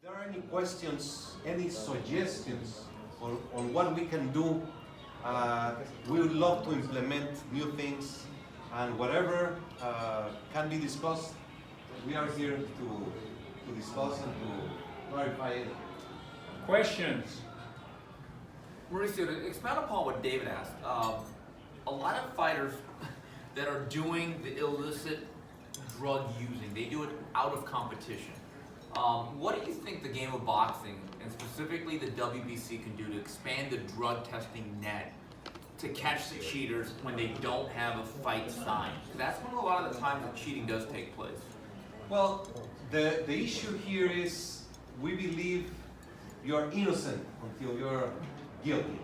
If there are any questions, any suggestions on what we can do, we would love to implement new things, and whatever can be discussed, we are here to discuss and to clarify it. Questions? Mauricio, to expound upon what David asked, a lot of fighters that are doing the illicit drug using, they do it out of competition. What do you think the game of boxing, and specifically the WBC, can do to expand the drug testing net to catch the cheaters when they don't have a fight signed? Because that's when a lot of the times the cheating does take place. Well, the issue here is we believe you're innocent until you're guilty.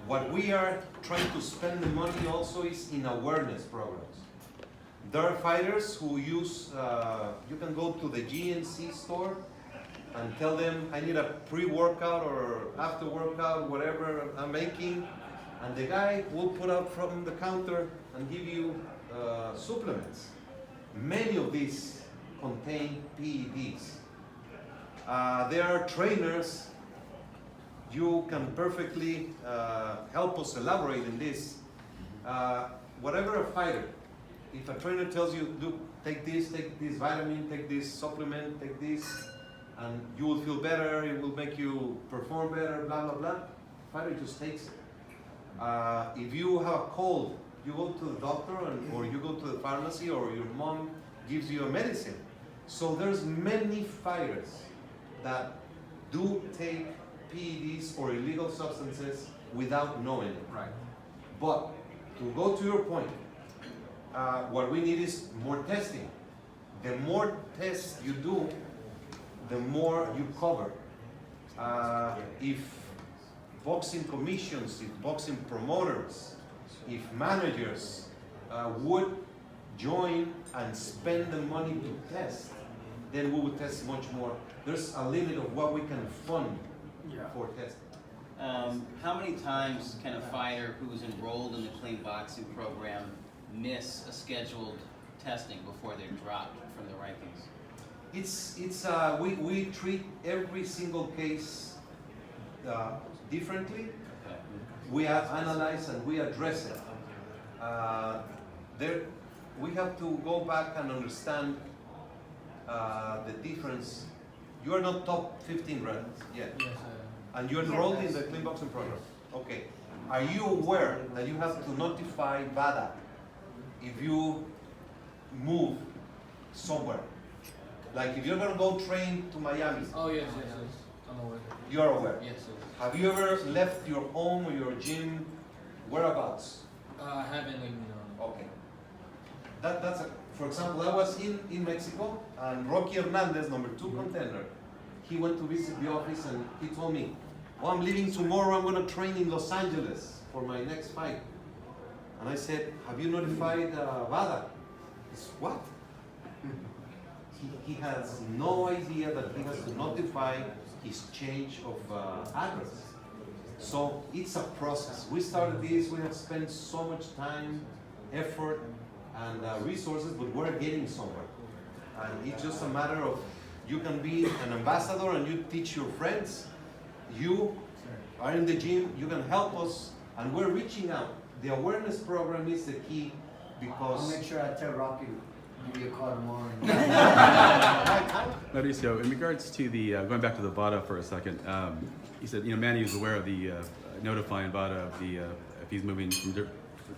What we are trying to spend the money also is in awareness programs. There are fighters who use, you can go to the GNC store and tell them, I need a pre-workout or after-workout, whatever I'm making, and the guy will put out from the counter and give you supplements. Many of these contain PEDs. There are trainers. You can perfectly help us elaborate in this. Whatever a fighter, if a trainer tells you, look, take this vitamin, take this supplement, take this, and you will feel better, it will make you perform better, blah, blah, blah, fighter just takes it. If you have a cold, you go to the doctor or you go to the pharmacy, or your mom gives you a medicine. So there's many fighters that do take PEDs or illegal substances without knowing it. Right. But to go to your point, what we need is more testing. The more tests you do, the more you cover. If boxing commissions, if boxing promoters, if managers would join and spend the money to test, then we would test much more. There's a limit of what we can fund for testing. How many times can a fighter who's enrolled in the clean boxing program miss a scheduled testing before they're dropped from the rankings? We treat every single case differently. Okay. We analyze and we address it. We have to go back and understand the difference. You are not top 15 ranked yet. Yes, And you're enrolled in the clean boxing program. Okay. Are you aware that you have to notify VADA if you move somewhere? Like if you're gonna go train to Miami, Oh, yes. I'm aware. you are aware. Yes, sir. Have you ever left your home or your gym? Whereabouts? I haven't, Okay. For example, I was in Mexico, and Rocky Hernandez, number 2 contender, he went to visit the office and he told me, oh, I'm leaving tomorrow, I'm going to train in Los Angeles for my next fight. And I said, have you notified VADA? He said, what? He has no idea that he has to notify his change of address. So it's a process. We started this, we have spent so much time, effort, and resources, but we're getting somewhere. And it's just a matter of, you can be an ambassador and you teach your friends. You are in the gym, you can help us, and we're reaching out. The awareness program is the key because... I'll make sure I tell Rocky to give you a call tomorrow. Mauricio, in regards to the, going back to the VADA for a second, he said, Manny is aware of the notifying VADA of the, if he's moving from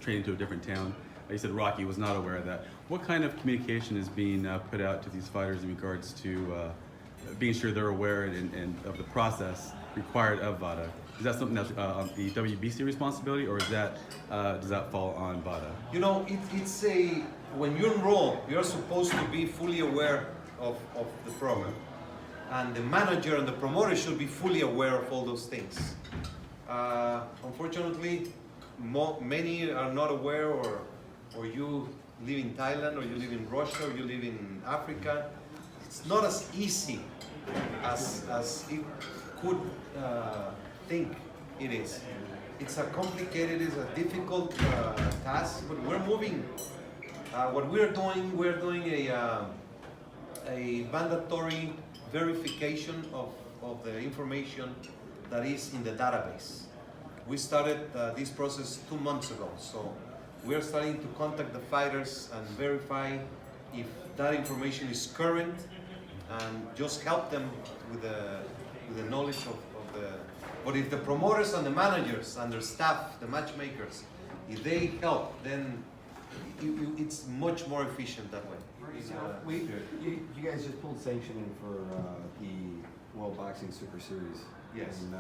training to a different town. He said Rocky was not aware of that. What kind of communication is being put out to these fighters in regards to being sure they're aware and of the process required of VADA? Is that something that's the WBC responsibility, or is that does that fall on VADA? It's when you enroll, you're supposed to be fully aware of the program. And the manager and the promoter should be fully aware of all those things. Unfortunately, many are not aware, or you live in Thailand, or you live in Russia, or you live in Africa. It's not as easy as it could think it is. It's a complicated, it's a difficult task, but we're moving. What we're doing a mandatory verification of the information that is in the database. We started this process 2 months ago, so we are starting to contact the fighters and verify if that information is current, and just help them with the knowledge of the. But if the promoters and the managers and their staff, the matchmakers, if they help, then it's much more efficient that way. You guys just pulled sanctioning for the World Boxing Super Series. Yes. And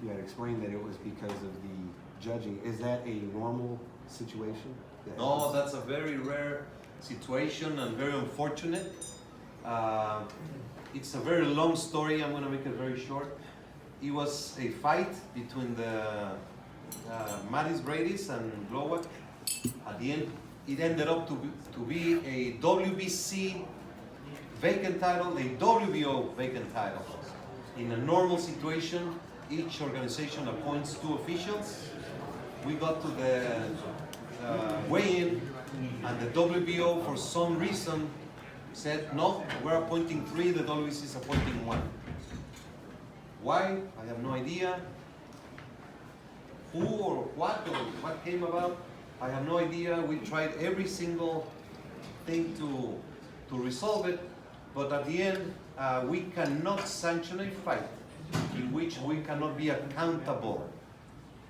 you had explained that it was because of the judging. Is that a normal situation? No, that's a very rare situation and very unfortunate. It's a very long story. I'm going to make it very short. It was a fight between the Mattis Brady's and Glowacz. At the end, it ended up to be a WBC vacant title, a WBO vacant title. In a normal situation, each organization appoints 2 officials. We got to the weigh-in, and the WBO, for some reason, said, no, we're appointing 3, the WBC is appointing 1. Why? I have no idea. Who or what came about? I have no idea. We tried every single thing to resolve it, but at the end, we cannot sanction a fight in which we cannot be accountable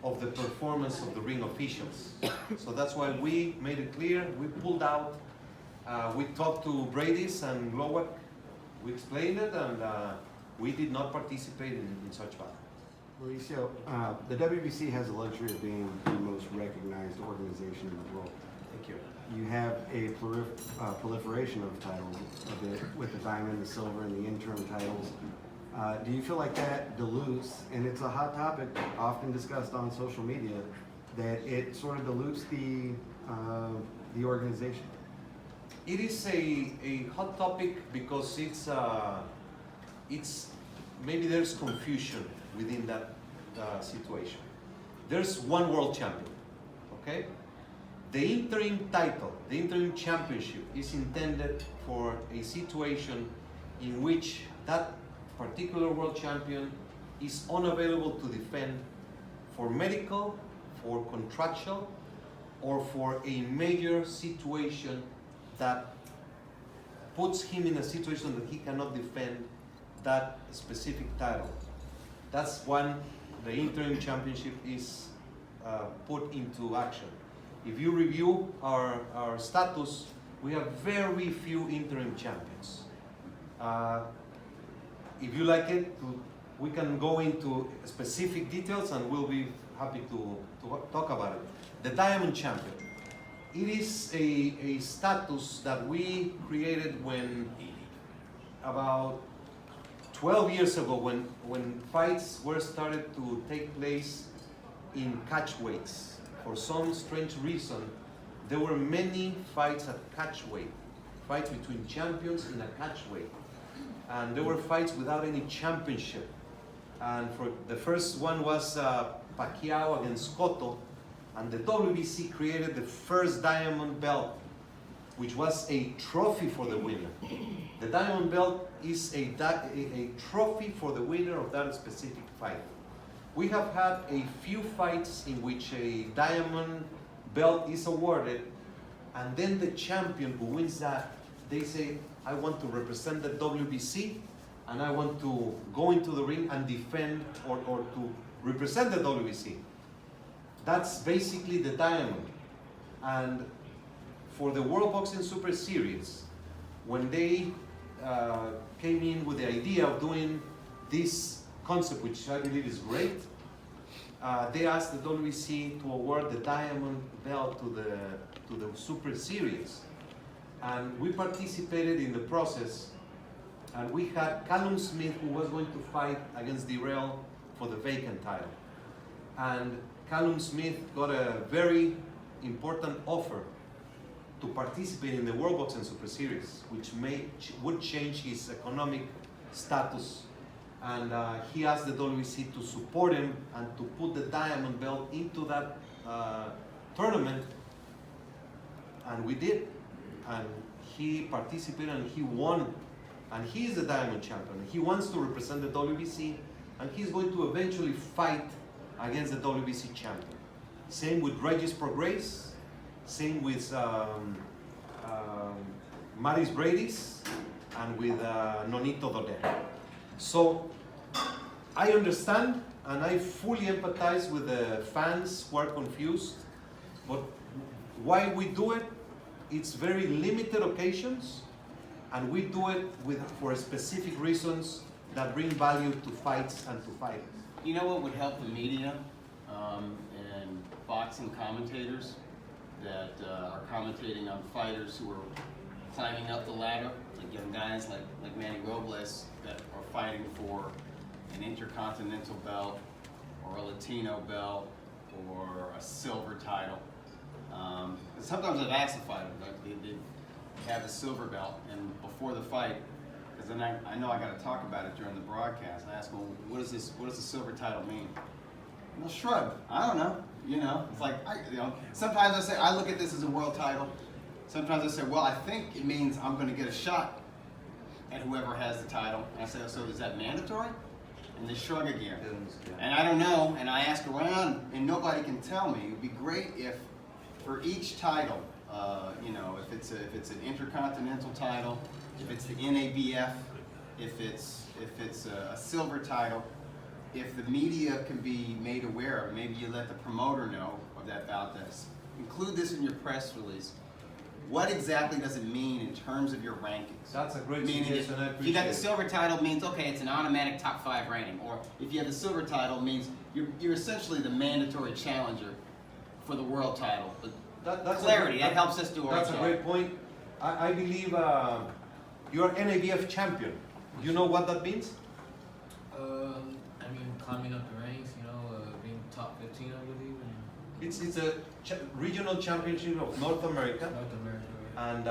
of the performance of the ring officials. So that's why we made it clear. We pulled out. We talked to Brady's and Glowacz. We explained it, and we did not participate in such battle. Mauricio, the WBC has the luxury of being the most recognized organization in the world. Thank you. You have a proliferation of titles with the diamond, the silver, and the interim titles. Do you feel like that dilutes, and it's a hot topic often discussed on social media, that it sort of dilutes the organization? It is a hot topic because it's maybe there's confusion within that situation. There's one world champion, okay? The interim title, the interim championship, is intended for a situation in which that particular world champion is unavailable to defend for medical, for contractual, or for a major situation that puts him in a situation that he cannot defend that specific title. That's when the interim championship is put into action. If you review our status, we have very few interim champions. If you like it, we can go into specific details and we'll be happy to talk about it. The Diamond Champion. It is a status that we created when about 12 years ago, when fights were started to take place in catch weights. For some strange reason, there were many fights at catch weight, fights between champions in a catch weight. And there were fights without any championship. And for the first one was Pacquiao against Cotto, and the WBC created the first diamond belt, which was a trophy for the winner. The diamond belt is a trophy for the winner of that specific fight. We have had a few fights in which a diamond belt is awarded, and then the champion who wins that, they say, I want to represent the WBC, and I want to go into the ring and defend or to represent the WBC. That's basically the diamond. And for the World Boxing Super Series, when they came in with the idea of doing this concept, which I believe is great, they asked the WBC to award the diamond belt to the Super Series. And we participated in the process, and we had Callum Smith, who was going to fight against Dirrell for the vacant title. And Callum Smith got a very important offer to participate in the World Boxing Super Series, which would change his economic status. And he asked the WBC to support him and to put the diamond belt into that tournament, and we did. And he participated and he won and he is the diamond champion. He wants to represent the WBC, and he's going to eventually fight against the WBC champion. Same with Regis Prograis, same with Maris Bradis, and with Nonito Doder. So I understand and I fully empathize with the fans who are confused, but why we do it, it's very limited occasions, and we do it for specific reasons that bring value to fights and to fighters. You know what would help the media and boxing commentators that are commentating on fighters who are climbing up the ladder, like young guys like Manny Robles that are fighting for an intercontinental belt or a Latino belt or a silver title. Sometimes I've asked the fighter, like they have a silver belt, and before the fight, because then I know I got to talk about it during the broadcast. I ask them, what does the silver title mean? And they'll shrug. I don't know. You know, it's like sometimes I say I look at this as a world title. Sometimes I say, well, I think it means I'm going to get a shot at whoever has the title. And I say, so is that mandatory? And they shrug again. And I don't know. And I ask around, and nobody can tell me. It would be great if, for each title, you know, if it's an intercontinental title, if it's the NABF, if it's a silver title, if the media can be made aware of, maybe you let the promoter know of that bout. Include this in your press release. What exactly does it mean in terms of your rankings? That's a great Meaning suggestion. I if you got the appreciate it. silver title, it means okay, it's an automatic top 5 rating. Or if you have the silver title, it means you're essentially the mandatory challenger for the world title. But That's clarity, that helps us do our That's a job. great point. I believe you're NABF champion. Do you know what that means? I mean, climbing up the ranks, you know, being top 15, I believe, in It's a regional championship of North America. North America. Right? And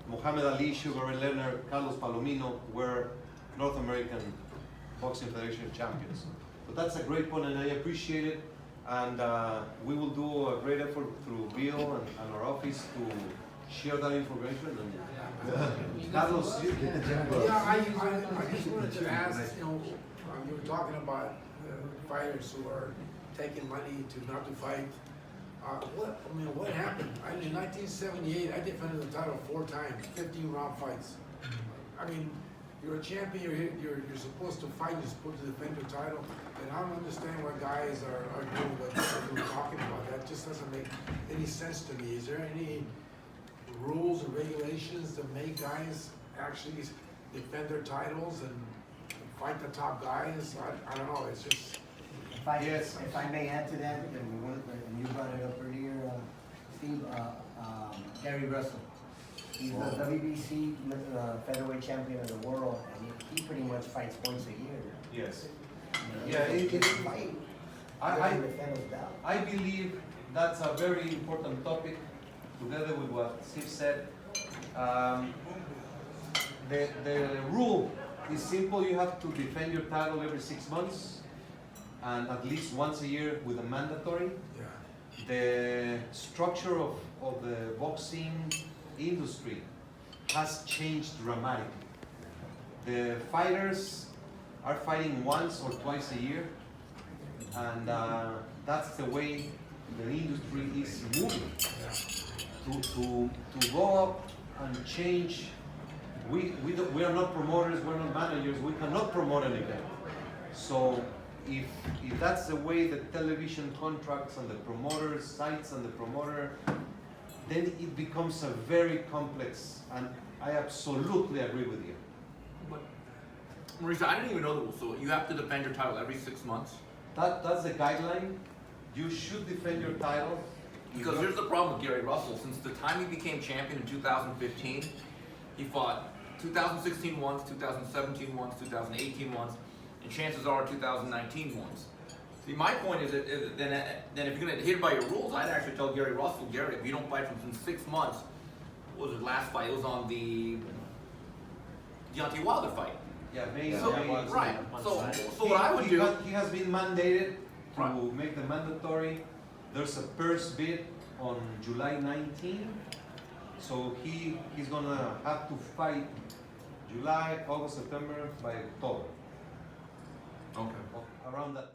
Muhammad Ali, Sugar Ray Leonard, Carlos Palomino were North American Boxing Federation champions. But that's a great point, and I appreciate it. And we will do a great effort through Bill and our office to share that information. And Carlos, Yeah, I just wanted to ask, you know, you were talking about fighters who are taking money not to fight. What happened? In 1978, I defended the title 4 times, 15-round fights. I mean, you're a champion, you're supposed to fight, you're supposed to defend your title, and I don't understand why guys are doing what you're talking about. That just doesn't make any sense to me. Is there any rules or regulations that make guys actually defend their titles and fight the top guys? I don't know, it's just... If I may add to that, and you brought it up earlier, Steve, Gary Russell. He's the WBC featherweight champion of the world, and he pretty much fights once a year. yes. You know, Yeah, he can fight. I believe that's a very important topic, together with what Steve said. The rule is simple. You have to defend your title every 6 months, and at least once a year with a mandatory. Yeah. The structure of the boxing industry has changed dramatically. The fighters are fighting once or twice a year, and that's the way the industry is moving. To go up and change, we are not promoters, we're not managers, we cannot promote an event. So if that's the way the television contracts and the promoter sites and the promoter, then it becomes a very complex, and I absolutely agree with you. But Mauricio, I didn't even know the rules. So you have to defend your title every 6 months? That's the guideline. You should defend your title. Because here's the problem with Gary Russell. Since the time he became champion in 2015, he fought 2016 once, 2017 once, 2018 once, and chances are 2019 once. See, my point is that then if you're going to hit by your rules, I'd actually tell Gary Russell, Gary, if you don't fight from 6 months, what was his last fight? It was on the Deontay Wilder fight. Yeah, maybe. So, right. So what I would do... He has been mandated to Right. make the mandatory. There's a purse bid on July 19. So he's gonna have to fight July, August, September, by October, Okay. around that